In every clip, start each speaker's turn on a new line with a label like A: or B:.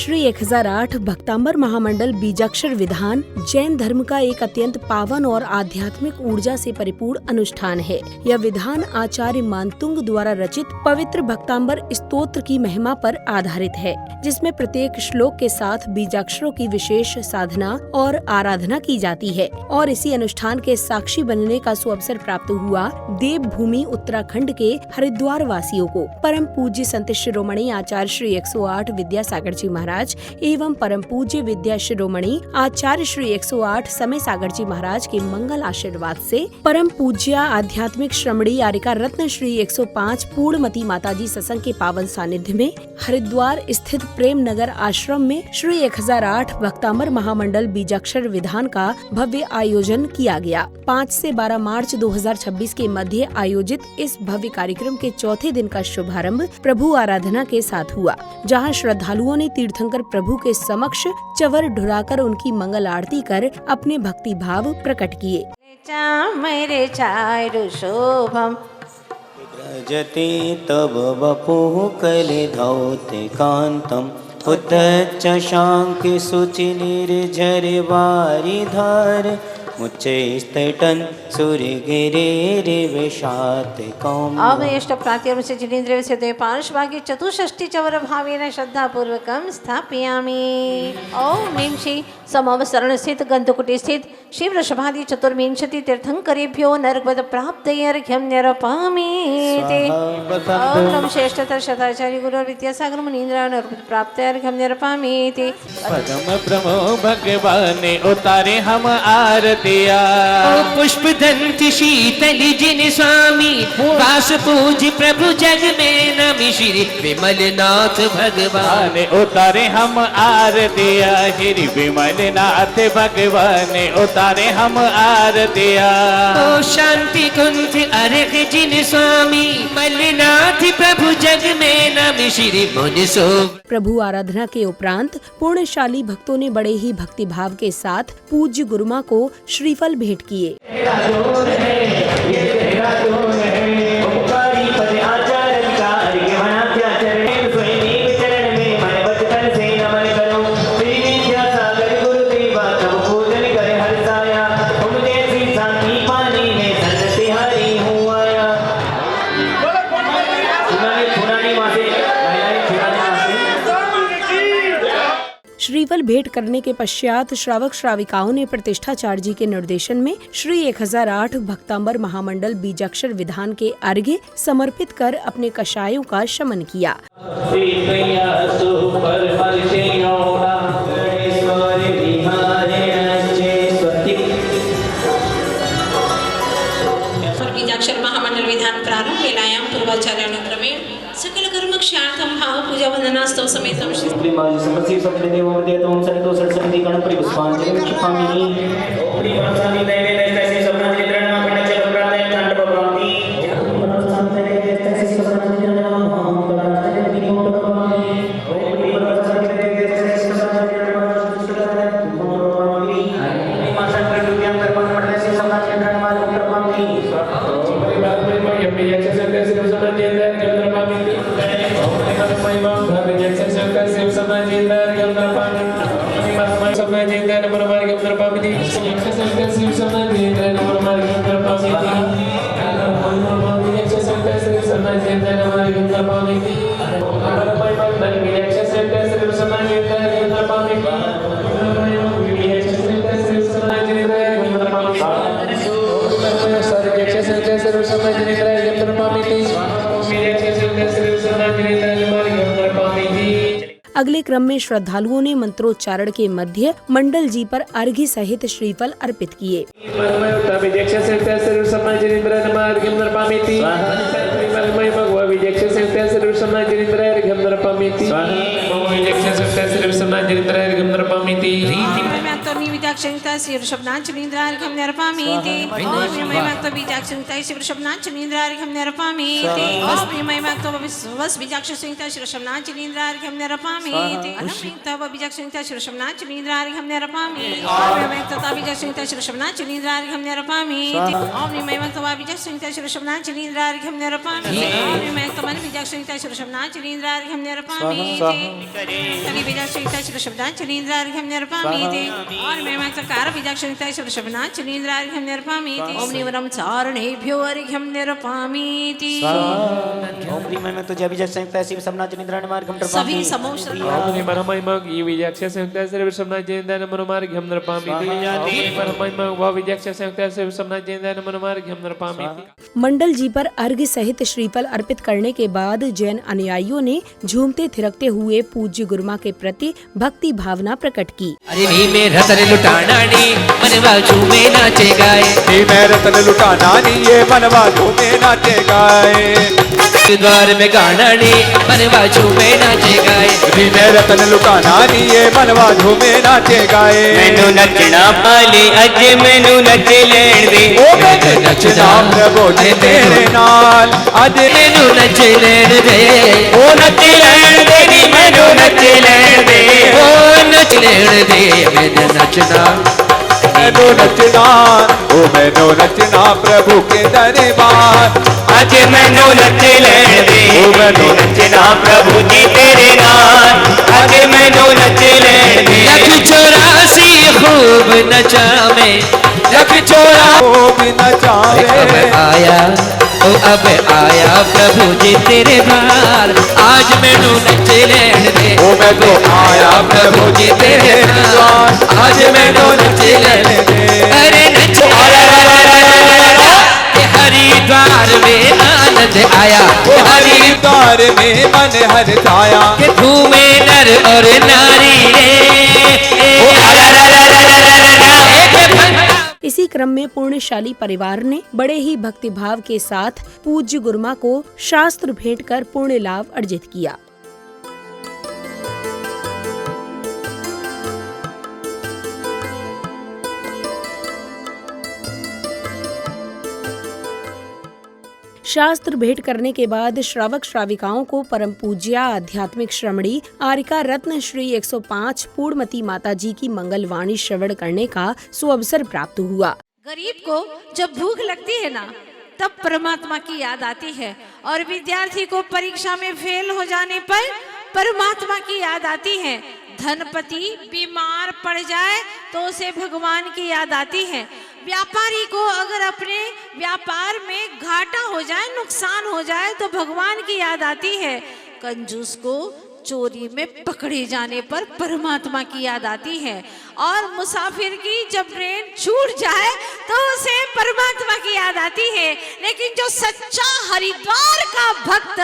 A: श्री 1008 भक्तांबर महामंडल बीजाक्षर विधान जैन धर्म का एक अत्यंत पावन और आध्यात्मिक ऊर्जा से परिपूर्ण अनुष्ठान है। यह विधान आचार्य मानतुंग द्वारा रचित पवित्र भक्तांबर स्तोत्र की महिमा पर आधारित है, जिसमें प्रत्येक श्लोक के साथ बीजाक्षरों की विशेष साधना और आराधना की जाती है। और इसी अनुष्ठान के साक्षी बनने का सुअवसर प्राप्त हुआ देवभूमि उत्तराखंड के हरिद्वार वासियों को। परम पूज्य संत शिरोमणि आचार्य श्री 108 विद्यासागर जी महाराज एवं परम पूज्य विद्या शिरोमणि आचार्य श्री 108 समय सागर जी महाराज के मंगल आशीर्वाद से परम पूज्य आध्यात्मिक श्रमणी यारिका रत्न श्री 105 पूर्णमती माताजी सत्संग के पावन सानिध्य में हरिद्वार स्थित प्रेम नगर आश्रम में श्री 1008 भक्तांबर महामंडल बीजाक्षर विधान का भव्य आयोजन किया गया। 5 से 12 मार्च 2026 के मध्य आयोजित इस भव्य कार्यक्रम के चौथे दिन का शुभारंभ प्रभु आराधना के साथ हुआ, जहां श्रद्धालुओं ने तीर्थंकर प्रभु के समक्ष चवर ढुराकर उनकी मंगल आरती कर अपने भक्ति भाव प्रकट किए।
B: तब वपुः कलिधौते कांतम् उद्धच्च शांक शुचि निर्झर वारिधार मुच्चैस्तटन् सूर्यगिरिर्विशात कौम।
C: अवयष्ट प्रात्यं से जिनेन्द्रिय से द्वे पार्श्वागे चतुष्षष्टि चवर भावेन श्रद्धा पूर्वकं स्थापयामि। ओम ह्रीं श्री समवसरण स्थित गंधकुटी स्थित श्री वृषभादि चतुर्विंशति तीर्थंकरेभ्यो नरपद प्राप्तये अर्घ्यं निरपामि। ओम नमः श्रेष्ठतर शताचार्य गुरु विद्यासागर मुनीन्द्र नरपद प्राप्तये अर्घ्यं निरपामि।
D: परम ब्रह्मो भगवान उतारे हम आरतिया पुष्प दंत शीतल जिन स्वामी वास पूज प्रभु जग में नमि श्री विमल नाथ भगवान उतारे हम आरतिया श्री विमल नाथ भगवान उतारे हम आरतिया। ओ शांति कुंज अर्घ जिन स्वामी मलनाथ प्रभु जग में नमि श्री मुनि सो।
A: प्रभु आराधना के उपरांत पूर्णशाली भक्तों ने बड़े ही भक्ति भाव के साथ पूज्य गुरुमा को श्रीफल भेंट किए। श्रीफल भेंट करने के पश्चात श्रावक श्राविकाओं ने प्रतिष्ठाचार्य जी के निर्देशन में श्री 1008 भक्तांबर महामंडल बीजाक्षर विधान के अर्घ्य समर्पित कर अपने कषायों का शमन किया।
E: बीजाक्षर महामंडल विधान प्रारंभ वेलायां पूर्वाचार्य अनुक्रमे सकल कर्म क्षार्थम भाव पूजा वंदनास्तव समेतम श्री
B: माजी समर्थित सप्तने देवो देवो सनितो सरस्वती गणपति पुष्पांजलि क्षिपामि। ओपरी मनसानि दैवे नैतैसि सपनानि प्रणमा खंडचल प्रातः तांडव प्राप्ति ओम मनसानि नैतैसि सपनानि प्रणमा खंडचल विनिमोद भवामि। ओपरी मनसानि नैतैसि सपनानि प्रणमा खंडचल भवामि। ओम मनसानि दुर्व्यां कर्मं मंडलस्य सपनानि प्रणमा भवामि। ओपरी बालप्रेम यम्य यक्षसंते सिरसमन्येन
A: अगले क्रम में श्रद्धालुओं ने मंत्रोच्चारण के मध्य मंडल जी पर अर्घ्य सहित श्रीफल अर्पित किए।
C: बीजाक्षरयुक्ता श्री वृषभनाचलीन्द्रार्घ्यं निरपामीति ओम श्रीमयमक्तो बीजाक्षरयुक्ता श्री वृषभनाचलीन्द्रार्घ्यं निरपामीति ओम श्रीमयमक्तो वस बीजाक्षरयुक्ता श्री वृषभनाचलीन्द्रार्घ्यं निरपामीति अनमयमक्तो बीजाक्षरयुक्ता श्री वृषभनाचलीन्द्रार्घ्यं निरपामीति ओम श्रीमयमक्तो बीजाक्षरयुक्ता श्री वृषभनाचलीन्द्रार्घ्यं निरपामीति ओम श्रीमयमक्तो बीजाक्षरयुक्ता श्री वृषभनाचलीन्द्रार्घ्यं निरपामीति ओम श्रीमयमक्तो बीजाक्षरयुक्ता श्री वृषभनाचलीन्द्रार्घ्यं निरपामीति तभी बीजाक्षरयुक्ता श्री वृषभनाचलीन्द्रार्घ्यं निरपामीति और मेमक्तो कार बीजाक्षरयुक्ता श्री वृषभनाचलीन्द्रार्घ्यं निरपामीति ओम निवरम चारणेभ्यो अर्घ्यं निरपामीति
B: ओम ह्रीं मैं तो जय बीजाक्षरयुक्ता श्री वृषभनाचलीन्द्रार्घ्यं
C: सभी समोश्र
F: ओम परमैमग ई विजयाक्षरयुक्ता श्री वृषभनाचलीन्द्रार्घ्यं मनोमार्घ्यं निरपामीति परमैमग व विजयाक्षरयुक्ता श्री वृषभनाचलीन्द्रार्घ्यं मनोमार्घ्यं निरपामीति।
A: मंडल जी पर अर्घ्य सहित श्रीफल अर्पित करने के बाद जैन अनुयायियों ने झूमते थिरकते हुए पूज्य गुरुमा के प्रति भक्ति भावना प्रकट की।
D: अरे नी में रतन लुटाना नी मनवा झूमे नाचे गाए
G: नी में रतन लुटाना नी ये मनवा झूमे नाचे गाए
D: द्वार में गाना नी मनवा झूमे नाचे गाए
G: नी में रतन लुटाना नी ये मनवा झूमे नाचे गाए
B: मैनू नचना पाले अज मैनू नच लेण दे
G: ओ मैनू नचना प्रभु जी तेरे नाल अज
D: मैनू नच लेण दे
B: ओ नच लेण दे नी मैनू नच लेण दे
D: ओ नच लेण दे मैंने नचना
G: मैनू नचना ओ मैनू नचना प्रभु के दरबार
B: अज मैनू नच लेण दे
G: ओ मैनू
B: नचना प्रभु जी तेरे नाल अज मैनू नच लेण दे
D: लख 84 खूब नचा में
G: लख छोरा ओ भी नचावे
D: अब आया ओ अब आया प्रभु जी तेरे द्वार आज मैनू नच लेण दे
G: ओ मैं तो आया
D: प्रभु जी तेरे द्वार आज मैनू नच लेण दे अरे नच हरिद्वार में आनंद आया
G: हरिद्वार में मन हर छाया
D: के घूमे नर और नारी
A: इसी क्रम में पुण्यशाली परिवार ने बड़े ही भक्तिभाव के साथ पूज्य गुरुमा को शास्त्र भेंट कर पुण्य लाभ अर्जित किया। शास्त्र भेंट करने के बाद श्रावक श्राविकाओं को परम पूज्या आध्यात्मिक श्रमणी आरिका रत्न श्री 105 पूर्णमती माता जी की मंगलवाणी श्रवण करने का सुअवसर प्राप्त हुआ।
C: गरीब को जब भूख लगती है ना तब परमात्मा की याद आती है और विद्यार्थी को परीक्षा में फेल हो जाने पर परमात्मा की याद आती है। धनपति बीमार पड़ जाए तो उसे भगवान की याद आती है। व्यापारी को अगर अपने व्यापार में घाटा हो जाए नुकसान हो जाए तो भगवान की याद आती है। कंजूस को चोरी में पकड़े जाने पर परमात्मा की याद आती है और मुसाफिर की जब ट्रेन छूट जाए तो उसे परमात्मा की याद आती है। लेकिन जो सच्चा हरिद्वार का भक्त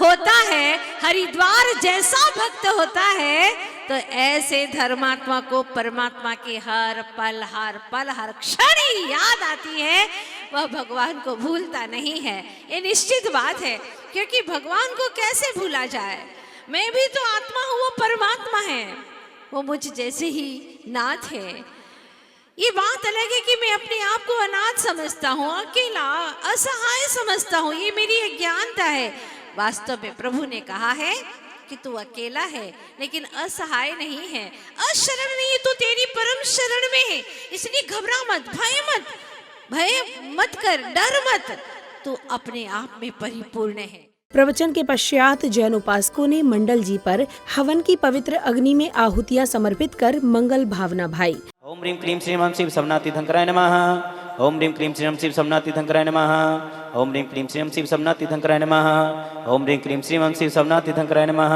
C: होता है, हरिद्वार जैसा भक्त होता है, तो ऐसे धर्मात्मा को परमात्मा की हर पल हर क्षण ही याद आती है। वह भगवान को भूलता नहीं है। ये निश्चित बात है, क्योंकि भगवान को कैसे भूला जाए। मैं भी तो आत्मा हूँ, वो परमात्मा है, वो मुझ जैसे ही नाथ है। ये बात अलग है कि मैं अपने आप को अनाथ समझता हूँ, अकेला असहाय समझता हूँ, ये मेरी अज्ञानता है। वास्तव में प्रभु ने कहा है कि तू अकेला है लेकिन असहाय नहीं है, अशरण नहीं है, तू तेरी परम शरण में है। इसलिए घबरा मत, भय मत कर, डर मत, तू अपने आप में परिपूर्ण है।
A: प्रवचन के पश्चात जैन उपासकों ने मंडल जी पर हवन की पवित्र अग्नि में आहुतियां समर्पित कर मंगल भावना भाई।
B: ओम ह्रीं क्लीं श्रीं ओम शिव समनातीर्थंकराय नमः। ओम ह्रीं क्लीं श्रीं ओम शिव समनातीर्थंकराय नमः। ओम ह्रीं क्लीं श्रीं ओम शिव समनातीर्थंकराय नमः। ओम ह्रीं क्लीं श्रीं ओम शिव समनातीर्थंकराय नमः।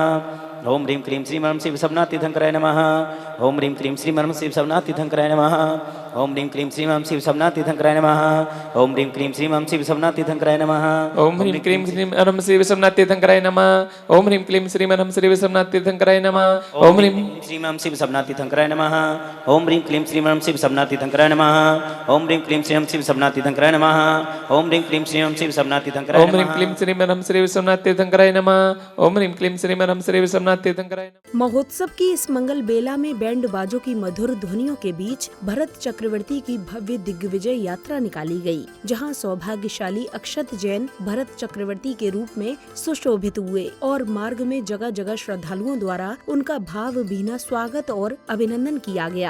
B: ओम ह्रीं क्लीं श्रीं ओम शिव समनातीर्थंकराय नमः। ओम ह्रीं क्लीं श्रीं ओम शिव समनातीर्थंकराय नमः। ओम ह्रीं क्लीं श्रीं शिव समनाथ तीर्थंकराय नमः ओम ह्रीं क्लीं श्रीं शिव समनाथ तीर्थंकराय नमः
F: ओम ह्रीं क्लीं श्रीं अरहं श्री विश्वनाथ तीर्थंकराय नमः ओम ह्रीं क्लीं श्रीं अरहं श्री विश्वनाथ तीर्थंकराय नमः ओम ह्रीं
B: श्रीं शिव समनाथ तीर्थंकराय नमः ओम ह्रीं क्लीं श्रीं शिव समनाथ तीर्थंकराय नमः ओम ह्रीं क्लीं श्रीं शिव समनाथ तीर्थंकराय नमः ओम ह्रीं क्लीं श्रीं शिव समनाथ तीर्थंकराय
F: ओम ह्रीं क्लीं श्रीं अरहं श्री विश्वनाथ तीर्थंकराय नमः ओम ह्रीं क्लीं श्रीं अरहं श्री विश्वनाथ तीर्थंकराय नमः।
A: महोत्सव की इस मंगल बेला में बैंड बाजों की मधुर ध्वनियों के बीच भरत चक्रवर्ती की भव्य दिग्विजय यात्रा निकाली गई, जहां सौभाग्यशाली अक्षत जैन भरत चक्रवर्ती के रूप में सुशोभित हुए और मार्ग में जगह जगह श्रद्धालुओं द्वारा उनका भावभीना स्वागत और अभिनंदन किया गया।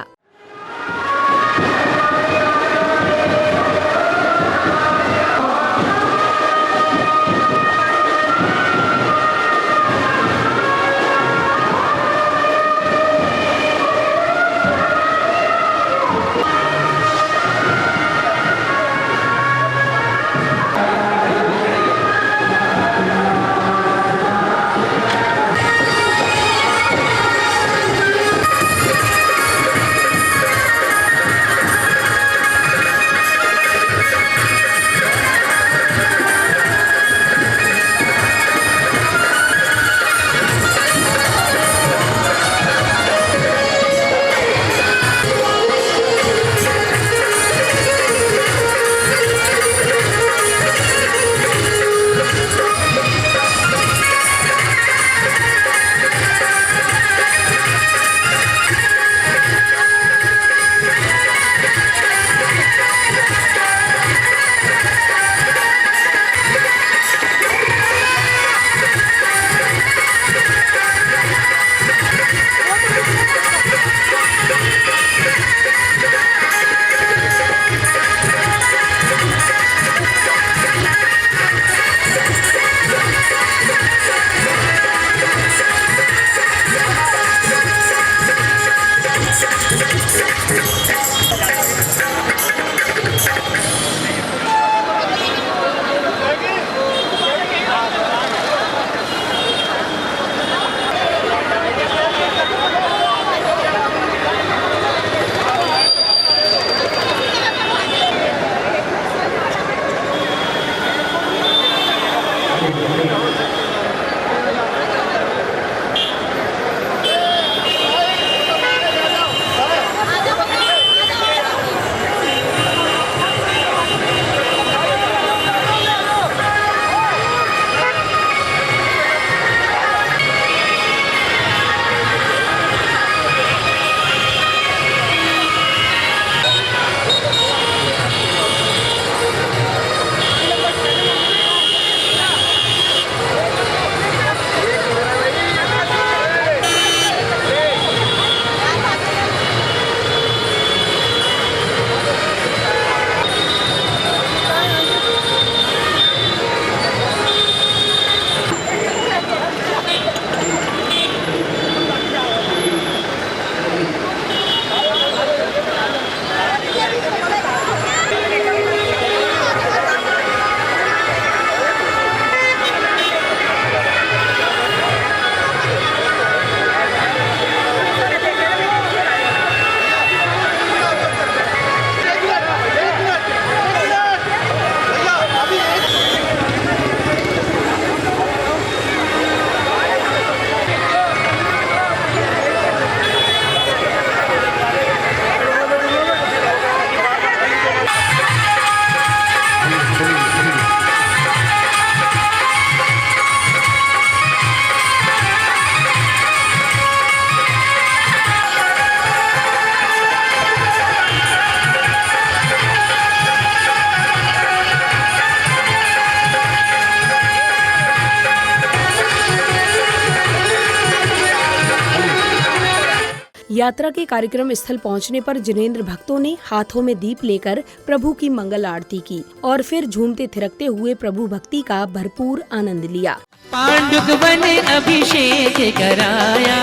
A: यात्रा के कार्यक्रम स्थल पहुंचने पर जिनेंद्र भक्तों ने हाथों में दीप लेकर प्रभु की मंगल आरती की और फिर झूमते थिरकते हुए प्रभु भक्ति का भरपूर आनंद लिया।
D: पांडुक वन अभिषेक कराया,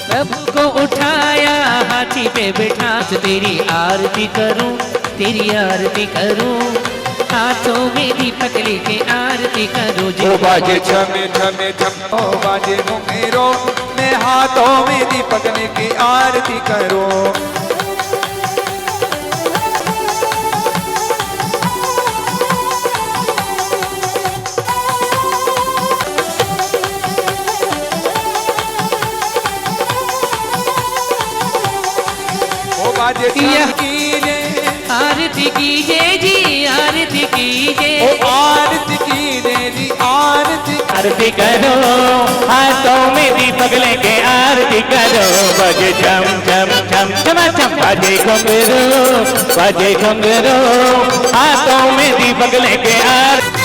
D: प्रभु को उठाया, हाथी पे बैठा, तेरी आरती करूं, तेरी आरती करूं, हाथों में दीपक लेके आरती करो।
G: ओ बाजे छमे छमे छम, ओ बाजे मुंगेरो, में हाथों में दीपक की आरती करो। ओ बाजे श्याम की जय,
D: आरती कीजिए जी, आरती कीजिए।
G: ओ आरती की जय जी, आरती
D: आरती करो, हाथों में दीपक लेके आरती करो। बजे छम छम छम छम छम, बजे घुंघरू, बजे घुंघरू, हाथों में दीपक लेके आरती।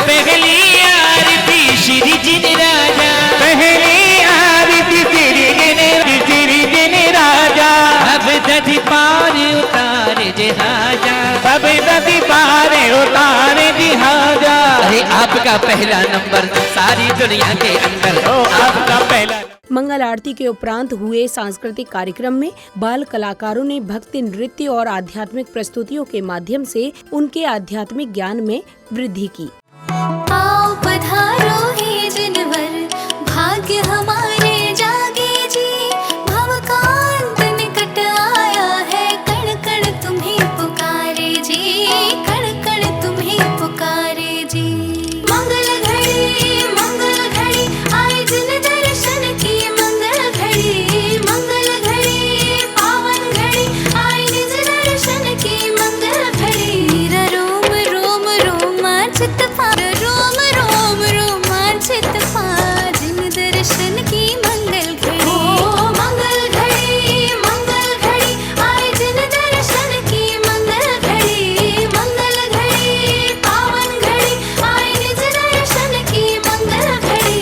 D: पहली आरती श्री जिन राजा, पहली आरती श्री जिन राजा। अब दधी पार उतारे जहाजा, अब दधी पार उतारे जहाजा। अरे आपका पहला नंबर सारी दुनिया के अंदर, ओ आपका पहला।
A: मंगल आरती के उपरांत हुए सांस्कृतिक कार्यक्रम में बाल कलाकारों ने भक्ति नृत्य और आध्यात्मिक प्रस्तुतियों के माध्यम से उनके आध्यात्मिक ज्ञान में वृद्धि की।
H: आओ पधारो हे जिनवर, भाग्य हमारे जागे जी। भव का अंत निकट आया है, कण कण तुम्हें पुकारे जी, कण कण तुम्हें पुकारे जी। मंगल घड़ी आए जिन दर्शन की, मंगल घड़ी पावन घड़ी आए निज दर्शन की, मंगल घड़ी। रोम रोम रोमांचित जिन दर्शन की मंगल घड़ी। मंगल घड़ी आए जिन दर्शन की, मंगल घड़ी पावन घड़ी आए निज दर्शन की, मंगल घड़ी।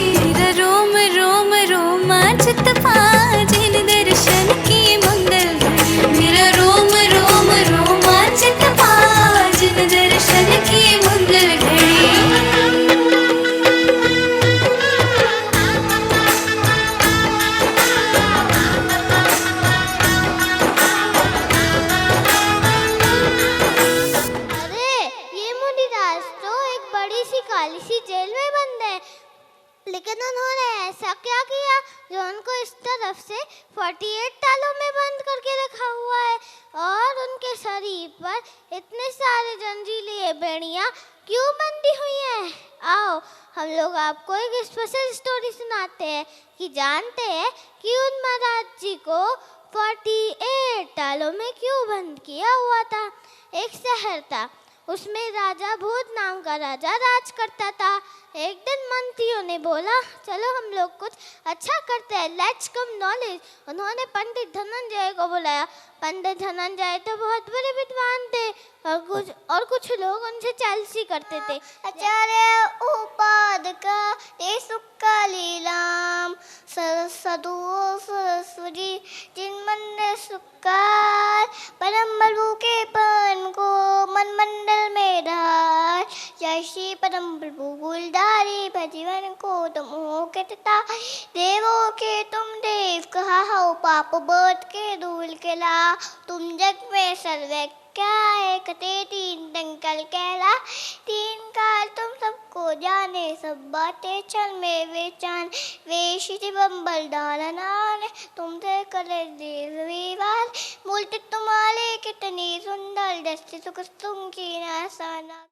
H: रोम रोम रोमांचित जिन दर्शन की मंगल घड़ी। मेरा रोम रोम रोमांचित जिन दर्शन की मंगल घड़ी।
I: काली सी जेल में बंद है, लेकिन उन्होंने ऐसा क्या किया जो उनको इस तरफ से 48 तालों में बंद करके रखा हुआ है, और उनके शरीर पर इतने सारे जंजीरें बेड़ियां क्यों बंधी हुई हैं? आओ हम लोग आपको एक स्पेशल स्टोरी सुनाते हैं कि जानते हैं कि उन महाराज जी को 48 तालों में क्यों बंद किया हुआ था। एक शहर था, उसमें राजा भूत नाम का राजा राज करता था। एक दिन मंत्रियों ने बोला चलो हम लोग कुछ अच्छा करते हैं, लेट्स कम नॉलेज। उन्होंने पंडित धनंजय को बुलाया। पंडित धनंजय तो बहुत बड़े विद्वान थे और कुछ लोग उनसे चालसी करते थे। आचार्य उपादका ये सुक्का लीलाम सरसदो सरस्वती जिनमन सुक्कार परम बलु के पन को मन मंडल में धार। जय श्री परम प्रभु गुलदारी भजीवन को तुम हो के तथा देवों के तुम देव कहा हो पाप बोध के धूल के ला। तुम जग में सर्वे क्या है कते तीन टंकल कहला। तीन काल तुम सबको जाने सब बातें चल में वेचान वेशी बम्बल डालनान तुमसे करे देव विवाद। मूर्ति तुम्हारे कितनी सुंदर दस्ती सुख तुम की नासाना।